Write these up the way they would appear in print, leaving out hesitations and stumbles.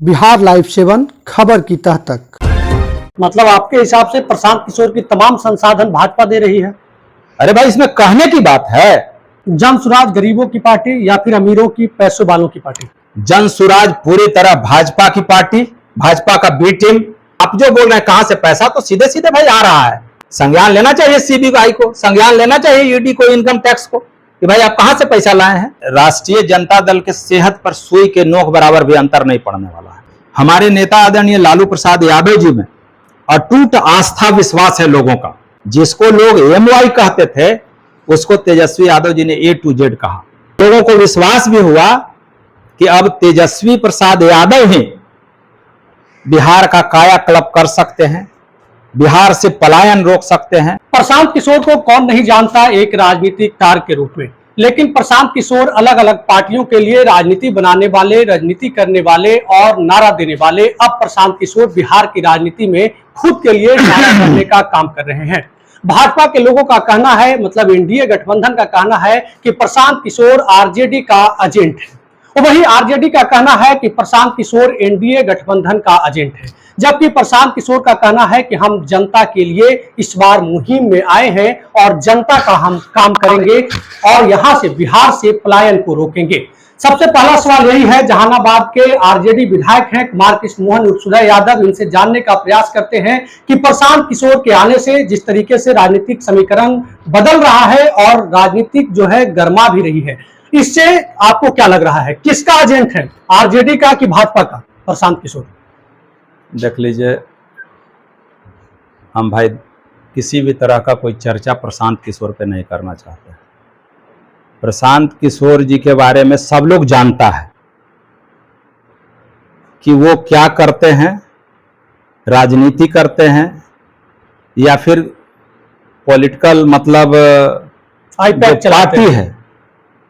Bihar live 7 खबर की तह तक। मतलब आपके हिसाब से प्रशांत किशोर की तमाम संसाधन भाजपा दे रही है? अरे भाई, इसमें कहने की बात है। जन सुराज गरीबों की पार्टी या फिर अमीरों की, पैसों वालों की पार्टी? जन सुराज पूरी तरह भाजपा की पार्टी, भाजपा का बी टीम। आप जो बोल रहे हैं कहां से पैसा, तो सीधे सीधे भाई आ रहा है। संज्ञान लेना चाहिए सीबीआई को, संज्ञान लेना चाहिए ईडी को, इनकम टैक्स को, कि भाई आप कहां से पैसा लाए हैं। राष्ट्रीय जनता दल के सेहत पर सुई के नोक बराबर भी अंतर नहीं पड़ने वाला है। हमारे नेता आदरणीय लालू प्रसाद यादव जी में अटूट आस्था विश्वास है लोगों का। जिसको लोग एमवाई कहते थे उसको तेजस्वी यादव जी ने A to Z कहा। लोगों को विश्वास भी हुआ कि अब तेजस्वी प्रसाद यादव ही बिहार का कायाकल्प कर सकते हैं, बिहार से पलायन रोक सकते हैं। प्रशांत किशोर को कौन नहीं जानता एक राजनीतिक तार के रूप में, लेकिन प्रशांत किशोर अलग अलग पार्टियों के लिए राजनीति बनाने वाले, राजनीति करने वाले और नारा देने वाले। अब प्रशांत किशोर बिहार की राजनीति में खुद के लिए नारा करने का काम कर रहे हैं। भाजपा के लोगों का कहना है, मतलब एनडीए गठबंधन का कहना है कि प्रशांत किशोर आरजेडी का एजेंट है, और वही आरजेडी का कहना है कि प्रशांत किशोर एनडीए गठबंधन का एजेंट है। जबकि प्रशांत किशोर का कहना है कि हम जनता के लिए इस बार मुहिम में आए हैं और जनता का हम काम करेंगे और यहां से बिहार से पलायन को रोकेंगे। सबसे पहला सवाल यही है, जहानाबाद के आरजेडी विधायक हैं कुमार कृष्ण मोहन उर्फ सुदय यादव, इनसे जानने का प्रयास करते हैं कि प्रशांत किशोर के आने से जिस तरीके से राजनीतिक समीकरण बदल रहा है और राजनीतिक जो है गर्मा भी रही है, इससे आपको क्या लग रहा है, किसका एजेंट है, आरजेडी का कि भाजपा का प्रशांत किशोर? देख लीजिए, हम भाई किसी भी तरह का कोई चर्चा प्रशांत किशोर पे नहीं करना चाहते। प्रशांत किशोर जी के बारे में सब लोग जानता है कि वो क्या करते हैं, राजनीति करते हैं या फिर पॉलिटिकल मतलब जो पार्टी है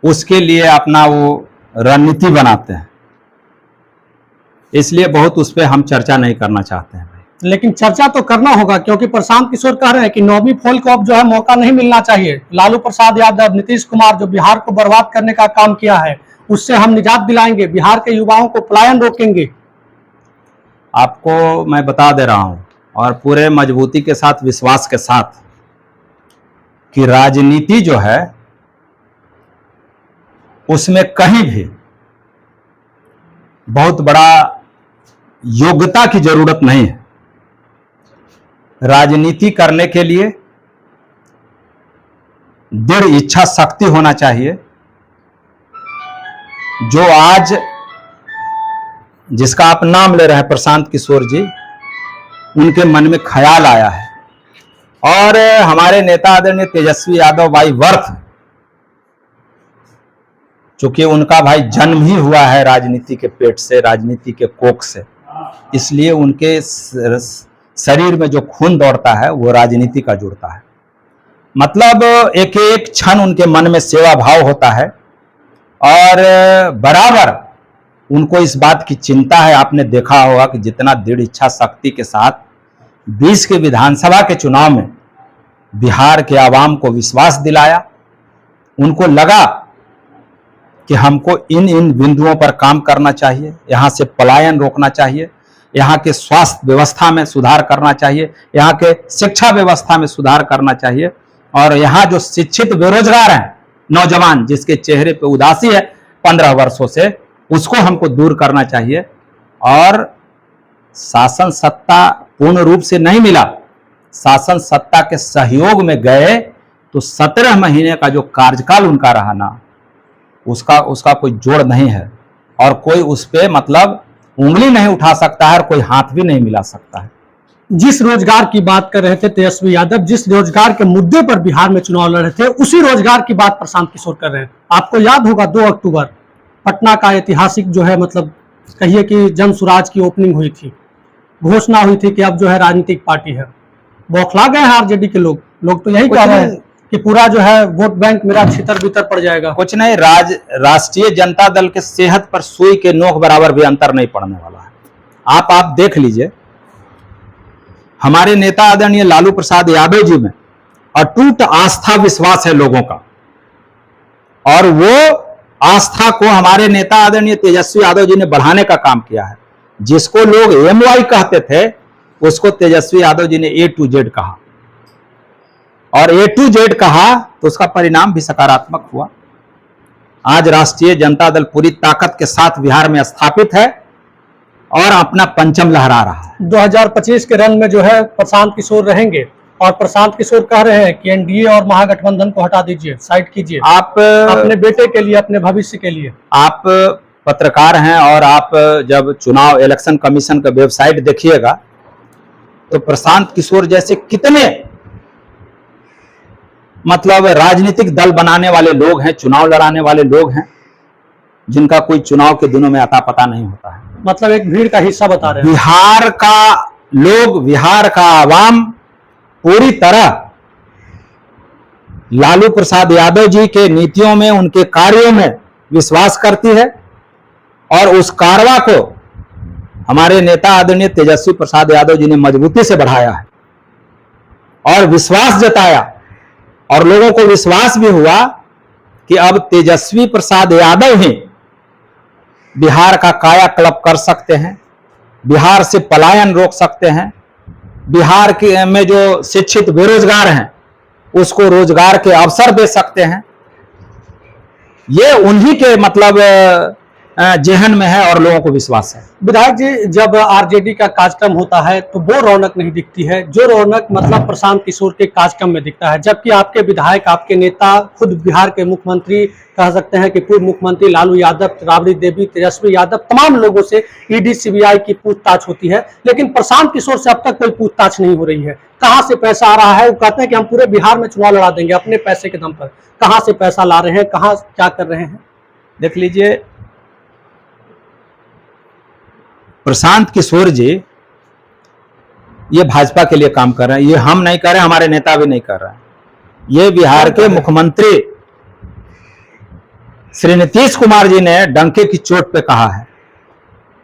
उसके लिए अपना वो रणनीति बनाते हैं। इसलिए बहुत उस पर हम चर्चा नहीं करना चाहते हैं। लेकिन चर्चा तो करना होगा, क्योंकि प्रशांत किशोर कह रहे हैं कि नौवीं फॉल को अब जो है मौका नहीं मिलना चाहिए। लालू प्रसाद यादव, नीतीश कुमार जो बिहार को बर्बाद करने का काम किया है, उससे हम निजात दिलाएंगे, बिहार के युवाओं को पलायन रोकेंगे। आपको मैं बता दे रहा हूं और पूरे मजबूती के साथ, विश्वास के साथ, कि राजनीति जो है उसमें कहीं भी बहुत बड़ा योग्यता की जरूरत नहीं है। राजनीति करने के लिए दृढ़ इच्छा शक्ति होना चाहिए। जो आज जिसका आप नाम ले रहे हैं प्रशांत किशोर जी, उनके मन में ख्याल आया है। और हमारे नेता आदरणीय तेजस्वी यादव बाई वर्थ, चूंकि उनका भाई जन्म ही हुआ है राजनीति के पेट से, राजनीति के कोख से, इसलिए उनके शरीर में जो खून दौड़ता है वो राजनीति का जुड़ता है। मतलब एक एक क्षण उनके मन में सेवा भाव होता है और बराबर उनको इस बात की चिंता है। आपने देखा होगा कि जितना दृढ़ इच्छा शक्ति के साथ 20 के विधानसभा के चुनाव में बिहार के आवाम को विश्वास दिलाया, उनको लगा कि हमको इन इन बिंदुओं पर काम करना चाहिए, यहाँ से पलायन रोकना चाहिए, यहाँ के स्वास्थ्य व्यवस्था में सुधार करना चाहिए, यहाँ के शिक्षा व्यवस्था में सुधार करना चाहिए, और यहाँ जो शिक्षित बेरोजगार हैं नौजवान, जिसके चेहरे पे उदासी है 15 वर्षों से, उसको हमको दूर करना चाहिए। और शासन सत्ता पूर्ण रूप से नहीं मिला, शासन सत्ता के सहयोग में गए तो 17 महीने का जो कार्यकाल उनका रहा ना, उसका कोई जोड़ नहीं है और कोई उस पे मतलब उंगली नहीं उठा सकता है और कोई हाथ भी नहीं मिला सकता है। जिस रोजगार की बात कर रहे थे तेजस्वी यादव, जिस रोजगार के मुद्दे पर बिहार में चुनाव लड़ रहे थे, उसी रोजगार की बात प्रशांत किशोर कर रहे हैं। आपको याद होगा 2 अक्टूबर पटना का ऐतिहासिक जो है, मतलब कहिए कि जन सुराज की ओपनिंग हुई थी, घोषणा हुई थी कि अब जो है राजनीतिक पार्टी है। बौखला गए हैं आरजेडी के लोग तो यही कह रहे हैं कि पूरा जो है वोट बैंक मेरा छितर बितर पड़ जाएगा। कुछ नहीं, राष्ट्रीय जनता दल के सेहत पर सुई के नोक बराबर भी अंतर नहीं पड़ने वाला है। आप देख लीजिए, हमारे नेता आदरणीय लालू प्रसाद यादव जी में अटूट आस्था विश्वास है लोगों का, और वो आस्था को हमारे नेता आदरणीय तेजस्वी यादव जी ने बढ़ाने का काम किया है। जिसको लोग MY कहते थे उसको तेजस्वी यादव जी ने A to Z कहा, और A to Z कहा तो उसका परिणाम भी सकारात्मक हुआ। आज राष्ट्रीय जनता दल पूरी ताकत के साथ बिहार में स्थापित है और अपना परचम लहरा रहा है। 2025 के रन में जो है प्रशांत किशोर रहेंगे, और प्रशांत किशोर कह रहे हैं कि NDA और महागठबंधन को हटा दीजिए, साइड कीजिए, आप अपने बेटे के लिए, अपने भविष्य के लिए। आप पत्रकार हैं और आप जब चुनाव इलेक्शन कमीशन का वेबसाइट देखिएगा तो प्रशांत किशोर जैसे कितने मतलब राजनीतिक दल बनाने वाले लोग हैं, चुनाव लड़ाने वाले लोग हैं, जिनका कोई चुनाव के दिनों में अता पता नहीं होता है। मतलब एक भीड़ का हिस्सा बता रहे हैं। बिहार का लोग, बिहार का आवाम पूरी तरह लालू प्रसाद यादव जी के नीतियों में, उनके कार्यों में विश्वास करती है, और उस कारवा को हमारे नेता आदरणीय तेजस्वी प्रसाद यादव जी ने मजबूती से बढ़ाया है और विश्वास जताया, और लोगों को विश्वास भी हुआ कि अब तेजस्वी प्रसाद यादव ही बिहार का कायाकल्प कर सकते हैं, बिहार से पलायन रोक सकते हैं, बिहार के में जो शिक्षित बेरोजगार हैं उसको रोजगार के अवसर दे सकते हैं। ये उन्हीं के मतलब जेहन में है और लोगों को विश्वास है। विधायक जी, जब RJD का कार्यक्रम होता है तो वो रौनक नहीं दिखती है जो रौनक मतलब प्रशांत किशोर के कार्यक्रम में दिखता है, जबकि आपके विधायक, आपके नेता, खुद बिहार के मुख्यमंत्री कह सकते हैं कि पूर्व मुख्यमंत्री लालू यादव, राबड़ी देवी, तेजस्वी यादव, तमाम लोगों से ED CBI की पूछताछ होती है, लेकिन प्रशांत किशोर से अब तक कोई पूछताछ नहीं हो रही है। कहाँ से पैसा आ रहा है? वो कहते हैं कि हम पूरे बिहार में चुनाव लड़ा देंगे अपने पैसे के दम पर। कहाँ से पैसा ला रहे हैं, कहाँ क्या कर रहे हैं? देख लीजिए, प्रशांत किशोर जी ये भाजपा के लिए काम कर रहे हैं, ये हम नहीं कर रहे, हमारे नेता भी नहीं कर रहे हैं। ये बिहार के मुख्यमंत्री श्री नीतीश कुमार जी ने डंके की चोट पे कहा है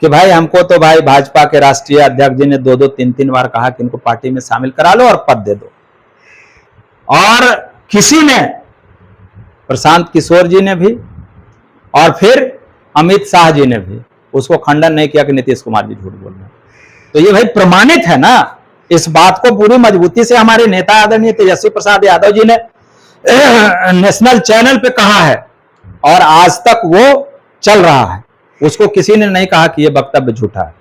कि भाई हमको तो भाई भाजपा के राष्ट्रीय अध्यक्ष जी ने 2-2, 3-3 बार कहा कि इनको पार्टी में शामिल करा लो और पद दे दो, और किसी ने, प्रशांत किशोर जी ने भी और फिर अमित शाह जी ने भी उसको खंडन नहीं किया कि नीतीश कुमार जी झूठ बोल रहे हैं। तो ये भाई प्रमाणित है ना, इस बात को पूरी मजबूती से हमारे नेता आदरणीय तेजस्वी प्रसाद यादव जी ने नेशनल चैनल पे कहा है और आज तक वो चल रहा है, उसको किसी ने नहीं कहा कि ये वक्तव्य झूठा है।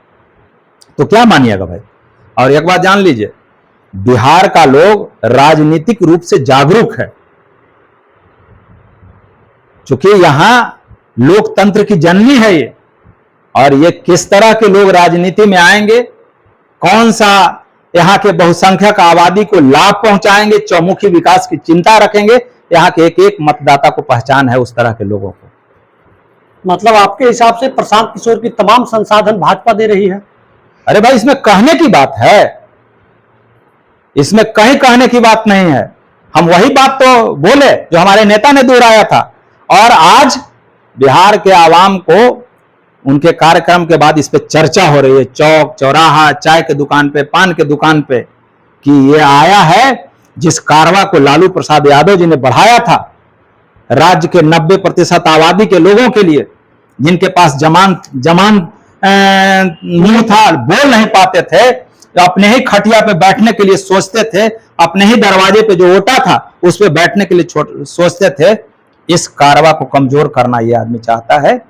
तो क्या मानिएगा भाई? और एक बात जान लीजिए, बिहार का लोग राजनीतिक रूप से जागरूक है, क्योंकि यहां लोकतंत्र की जननी है ये, और ये किस तरह के लोग राजनीति में आएंगे, कौन सा यहाँ के बहुसंख्यक आबादी को लाभ पहुंचाएंगे, चौमुखी विकास की चिंता रखेंगे, यहाँ के एक एक मतदाता को पहचान है उस तरह के लोगों को। मतलब आपके हिसाब से प्रशांत किशोर की तमाम संसाधन भाजपा दे रही है? अरे भाई, इसमें कहने की बात है, इसमें कहीं कहने की बात नहीं है। हम वही बात तो बोले जो हमारे नेता ने दोहराया था, और आज बिहार के आवाम को उनके कार्यक्रम के बाद इस पे चर्चा हो रही है, चौक चौराहा, चाय के दुकान पे, पान के दुकान पे, कि ये आया है जिस कारवा को लालू प्रसाद यादव जी ने बढ़ाया था राज्य के 90% आबादी के लोगों के लिए, जिनके पास जमान नहीं था, बोल नहीं पाते थे, अपने ही खटिया पे बैठने के लिए सोचते थे, अपने ही दरवाजे पे जो ओटा था उस पे बैठने के लिए सोचते थे। इस कारवा को कमजोर करना ये आदमी चाहता है,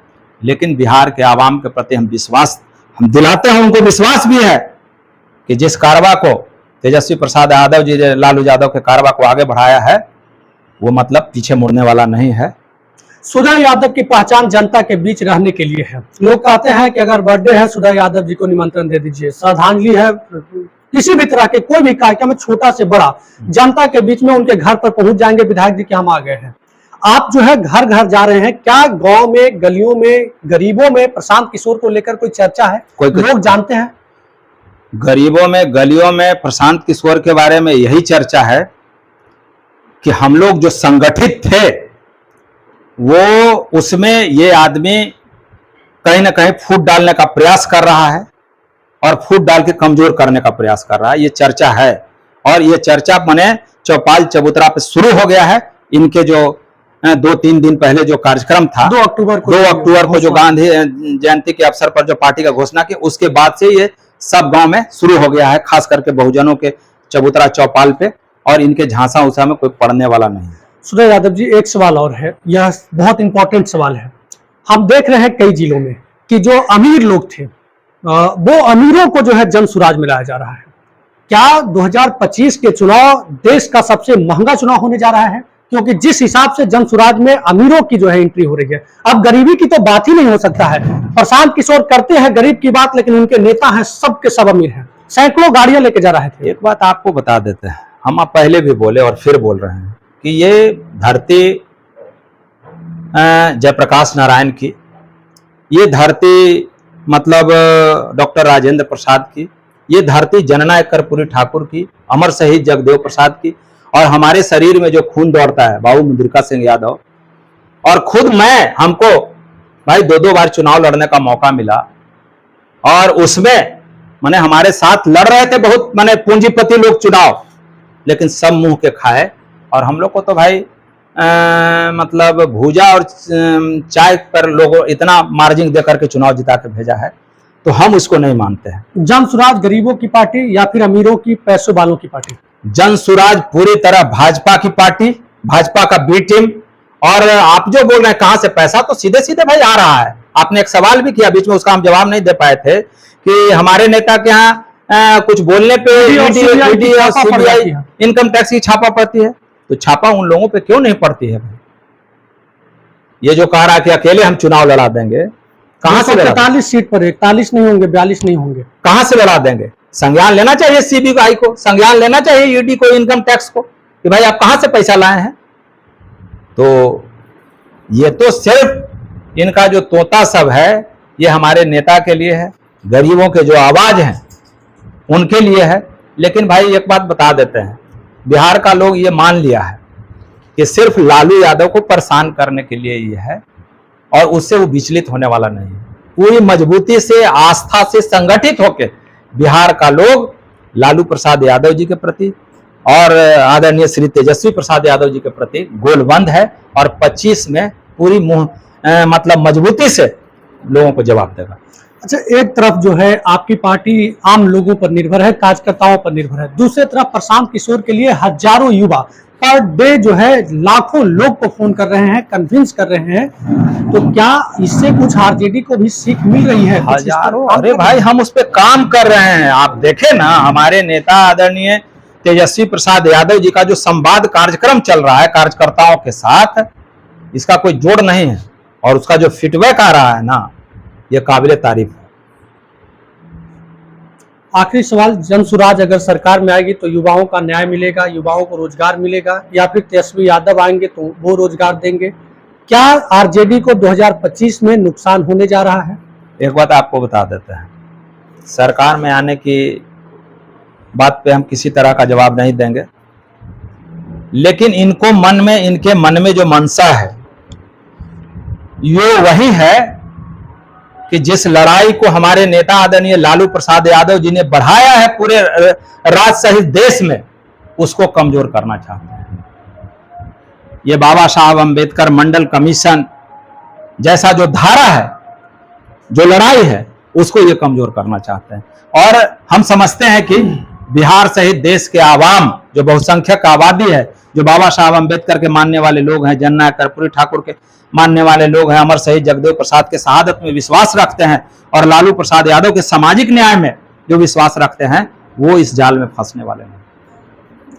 लेकिन बिहार के आवाम के प्रति हम दिलाते हैं, उनको विश्वास भी है कि जिस कारवा को तेजस्वी प्रसाद यादव जी, लालू यादव के कारवा को आगे बढ़ाया है, वो मतलब पीछे मुड़ने वाला नहीं है। सुधा यादव की पहचान जनता के बीच रहने के लिए है। लोग कहते हैं कि अगर बर्थडे है, सुधा यादव जी को निमंत्रण दे दीजिए, श्रद्धांजलि है, किसी भी तरह के कोई भी कार्यक्रम, छोटा से बड़ा, जनता के बीच में उनके घर पर पहुंच जाएंगे विधायक जी कि हम आ गए हैं। आप जो है घर घर जा रहे हैं, क्या गांव में, गलियों में, गरीबों में प्रशांत किशोर को लेकर कोई चर्चा है? लोग जानते हैं? गरीबों में, गलियों में प्रशांत किशोर के बारे में यही चर्चा है कि हम लोग जो संगठित थे वो, उसमें ये आदमी कहीं ना कहीं फूट डालने का प्रयास कर रहा है और फूट डाल के कमजोर करने का प्रयास कर रहा है, ये चर्चा है। और ये चर्चा मने चौपाल चबूतरा पे शुरू हो गया है। इनके जो 2-3 दिन पहले जो कार्यक्रम था 2 अक्टूबर को जो गांधी जयंती के अवसर पर जो पार्टी का घोषणा की, उसके बाद से ये सब गांव में शुरू हो गया है, खास करके बहुजनों के चबूतरा चौपाल पे, और इनके झांसा उसा में कोई पड़ने वाला नहीं है। सुधीर यादव जी, एक सवाल और है, यह बहुत इंपॉर्टेंट सवाल है। हम देख रहे हैं कई जिलों में कि जो अमीर लोग थे वो अमीरों को जो है जन सुराज में लाया जा रहा है। क्या 2025 के चुनाव देश का सबसे महंगा चुनाव होने जा रहा है? क्योंकि जिस हिसाब से जन सुराज में अमीरों की जो है एंट्री हो रही है, अब गरीबी की तो बात ही नहीं हो सकता है। प्रशांत किशोर करते हैं गरीब की बात, लेकिन उनके नेता हैं सब के सब अमीर हैं, सैकड़ों गाड़ियां लेके जा रहे थे। एक बात आपको बता देते हैं, हम आप पहले भी बोले और फिर बोल रहे हैं कि ये धरती जयप्रकाश नारायण की, ये धरती मतलब डॉक्टर राजेंद्र प्रसाद की, ये धरती जननायक कर्पूरी ठाकुर की, अमर शहीद जगदेव प्रसाद की, और हमारे शरीर में जो खून दौड़ता है बाबू मुद्रिका सिंह यादव, और खुद हमको भाई 2-2 बार चुनाव लड़ने का मौका मिला, और उसमें माने हमारे साथ लड़ रहे थे बहुत माने पूंजीपति लोग चुनाव, लेकिन सब मुंह के खाए, और हम लोग को तो भाई मतलब भूजा और चाय पर लोगों इतना मार्जिन देकर के चुनाव जिता के भेजा है, तो हम उसको नहीं मानते हैं। जन सुराज गरीबों की पार्टी या फिर अमीरों की पैसों वालों की पार्टी? जन सुराज पूरी तरह भाजपा की पार्टी, भाजपा का बी टीम। और आप जो बोल रहे हैं कहां से पैसा, तो सीधे सीधे भाई आ रहा है। आपने एक सवाल भी किया बीच में, उसका हम जवाब नहीं दे पाए थे कि हमारे नेता के यहाँ कुछ बोलने पे ईडी और सीबीआई इनकम टैक्स की छापा पड़ती है, तो छापा उन लोगों पे क्यों नहीं पड़ती है भाई? ये जो कह रहा है कि अकेले हम चुनाव लड़ा देंगे, कहां से? 43 सीट पर 41 नहीं होंगे, 42 नहीं होंगे, कहां से लड़ा देंगे? संज्ञान लेना चाहिए सीबीआई को, संज्ञान लेना चाहिए ईडी को, इनकम टैक्स को, कि भाई आप कहां से पैसा लाए हैं। तो ये तो सिर्फ इनका जो तोता सब है, ये हमारे नेता के लिए है, गरीबों के जो आवाज हैं उनके लिए है। लेकिन भाई एक बात बता देते हैं, बिहार का लोग ये मान लिया है कि सिर्फ लालू यादव को परेशान करने के लिए ये है, और उससे वो विचलित होने वाला नहीं है। पूरी मजबूती से, आस्था से संगठित होकर बिहार का लोग लालू प्रसाद यादव जी के प्रति और आदरणीय श्री तेजस्वी प्रसाद यादव जी के प्रति गोलबंद है, और 25 में पूरी मतलब मजबूती से लोगों को जवाब देगा। अच्छा, एक तरफ जो है आपकी पार्टी आम लोगों पर निर्भर है, कार्यकर्ताओं पर निर्भर है, दूसरी तरफ प्रशांत किशोर के लिए हजारों युवा पर डे जो है लाखों लोग को फोन कर रहे हैं, कन्विंस कर रहे हैं, तो क्या इससे कुछ आरजेडी को भी सीख मिल रही है? हजारों, अरे भाई हम उस पर काम कर रहे हैं। आप देखें ना, हमारे नेता आदरणीय तेजस्वी प्रसाद यादव जी का जो संवाद कार्यक्रम चल रहा है कार्यकर्ताओं के साथ, इसका कोई जोड़ नहीं है, और उसका जो फीडबैक आ रहा है ना, ये काबिले तारीफ है। आखिरी सवाल, जन सुराज अगर सरकार में आएगी तो युवाओं का न्याय मिलेगा, युवाओं को रोजगार मिलेगा, या फिर तेजस्वी यादव आएंगे तो वो रोजगार देंगे? क्या आरजेडी को 2025 में नुकसान होने जा रहा है? एक बात आपको बता देते हैं, सरकार में आने की बात पे हम किसी तरह का जवाब नहीं देंगे, लेकिन इनके मन में जो मनसा है, ये वही है कि जिस लड़ाई को हमारे नेता आदरणीय लालू प्रसाद यादव जी ने बढ़ाया है पूरे राज्य सहित देश में, उसको कमजोर करना चाहते हैं। ये बाबा साहब अंबेडकर मंडल कमीशन जैसा जो धारा है, जो लड़ाई है, उसको ये कमजोर करना चाहते हैं। और हम समझते हैं कि बिहार सहित देश के आवाम, जो बहुसंख्यक आबादी है, जो बाबा साहब अंबेडकर के मानने वाले लोग हैं, जननायक कर्पूरी ठाकुर के मानने वाले लोग हैं, अमर शहीद जगदेव प्रसाद के शहादत में विश्वास रखते हैं, और लालू प्रसाद यादव के सामाजिक न्याय में जो विश्वास रखते हैं, वो इस जाल में फंसने वाले नहीं।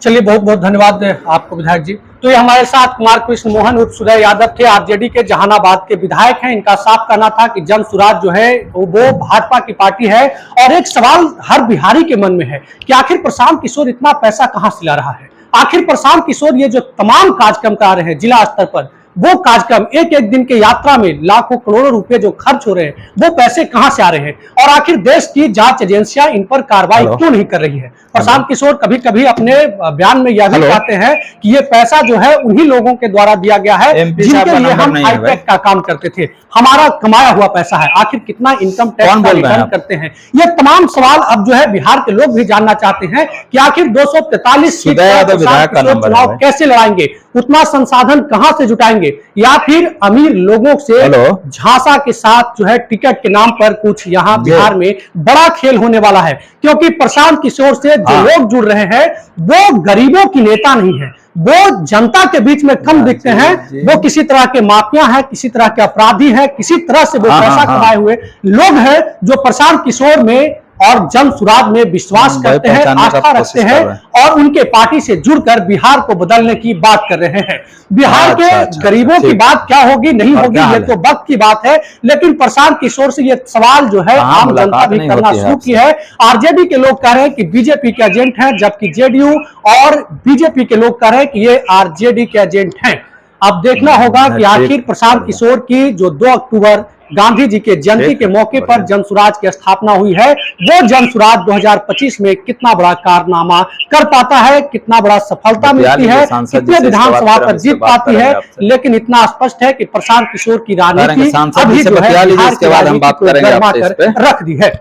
चलिए, बहुत बहुत धन्यवाद आपको विधायक जी। तो ये हमारे साथ कुमार कृष्ण मोहन उर्फ सुधय यादव थे, आरजेडी के जहानाबाद के विधायक हैं। इनका साफ कहना था कि जन सुराज जो है वो भाजपा की पार्टी है, और एक सवाल हर बिहारी के मन में है कि आखिर प्रशांत किशोर इतना पैसा कहां से ला रहा है? आखिर प्रशांत किशोर ये जो तमाम कार्यक्रम करा रहे हैं जिला स्तर पर, वो कार्यक्रम एक एक दिन के यात्रा में लाखों करोड़ों रुपए जो खर्च हो रहे हैं, वो पैसे कहां से आ रहे हैं? और आखिर देश की जांच एजेंसियां इन पर कार्रवाई क्यों नहीं कर रही है? प्रशांत किशोर कभी कभी अपने बयान में यह भी कहते हैं कि ये पैसा जो है उन्हीं लोगों के द्वारा दिया गया है जिनके लिए हम हाईटेक का काम करते थे, हमारा कमाया हुआ पैसा है। आखिर कितना इनकम टैक्स का रिटर्न करते हैं? ये तमाम सवाल अब जो है बिहार के लोग भी जानना चाहते हैं कि आखिर 243 सीट पर चुनाव कैसे लड़ाएंगे, उतना संसाधन कहां से जुटाएंगे? जाएंगे या फिर अमीर लोगों से हेलो। झांसा के साथ जो है टिकट के नाम पर कुछ यहाँ जी। बिहार में बड़ा खेल होने वाला है, क्योंकि प्रशांत किशोर से जो हाँ। लोग जुड़ रहे हैं वो गरीबों की नेता नहीं है, वो जनता के बीच में कम दिखते हैं, वो किसी तरह के माफिया हैं, किसी तरह के अपराधी हैं, किसी तरह से वो पैसा कमाए हुए लोग हैं जो प्रशांत किशोर में और जन सुराज में विश्वास करते हैं, आस्था रखते हैं और उनके पार्टी से जुड़कर बिहार को बदलने की बात कर रहे हैं। बिहार के गरीबों की बात क्या होगी नहीं होगी ये तो वक्त की बात है, लेकिन प्रशांत किशोर से ये सवाल जो है आम जनता भी करना शुरू की है। आरजेडी के लोग कह रहे हैं कि बीजेपी के एजेंट हैं, जबकि जेडीयू और बीजेपी के लोग कह रहे हैं कि ये आरजेडी के एजेंट हैं। अब देखना होगा कि आखिर प्रशांत किशोर की जो 2 अक्टूबर गांधी जी के जयंती के मौके पर जनसुराज की स्थापना हुई है, वो जनसुराज 2025 में कितना बड़ा कारनामा कर पाता है, कितना बड़ा सफलता मिलती है, कितने विधानसभा पर जीत पाती है। लेकिन इतना स्पष्ट है कि प्रशांत किशोर की राजनीति अभी जो है बिहार की राजनीति को गरमा कर रख दी है।